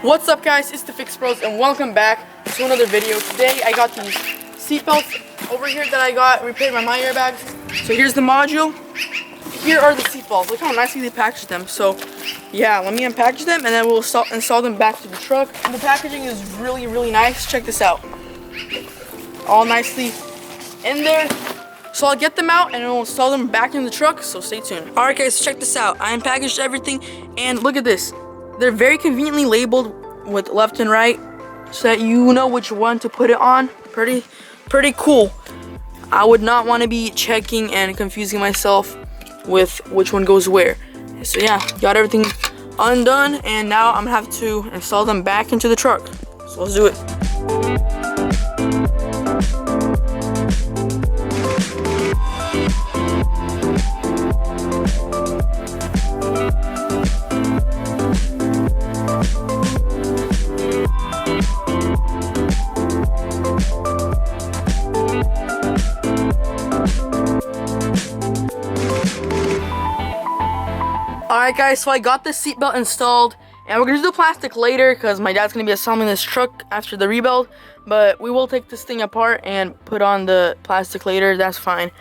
What's up guys, it's the Fixbroz and welcome back to another video. Today I got these seatbelts over here that I got repaired by Myairbags. So here's the module. Here are the seatbelts. Look how nicely they packaged them. So yeah, let me unpackage them and then we'll install them back to the truck. And the packaging is really nice. Check this out. All nicely in there. So I'll get them out and we'll install them back in the truck, so stay tuned. Alright guys, check this out. I unpackaged everything and look at this. They're very conveniently labeled with left and right so that you know which one to put it on. Pretty cool. I would not want to be checking and confusing myself with which one goes where. So yeah, got everything undone and now I'm gonna have to install them back into the truck. So let's do it. Alright guys, so I got the seatbelt installed and we're going to do the plastic later because my dad's going to be assembling this truck after the rebuild, but we will take this thing apart and put on the plastic later. That's fine.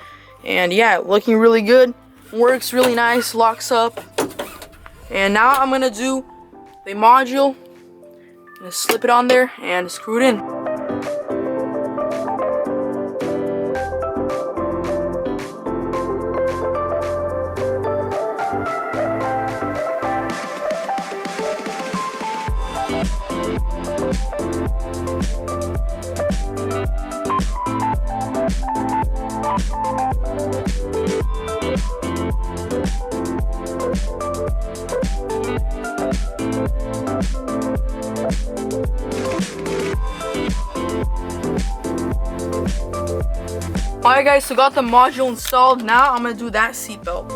And yeah, looking really good, works really nice, locks up. And now I'm going to do the module. I'm going to slip it on there and screw it in. Alright guys, so got the module installed. Now I'm gonna do that seatbelt.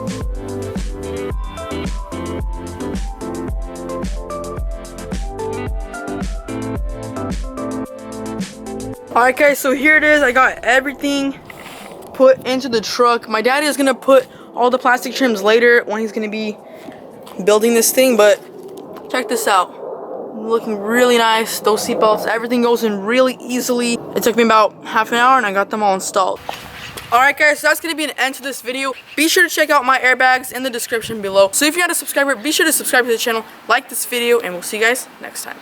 Alright guys, so here it is. I got everything put into the truck. My dad is gonna put all the plastic trims later when he's gonna be building this thing, but check this out. Looking really nice. Those seatbelts, everything goes in really easily. It took me about half an hour and I got them all installed. Alright guys, so that's going to be an end to this video. Be sure to check out Myairbags in the description below. So if you're not a subscriber, be sure to subscribe to the channel, like this video, and we'll see you guys next time.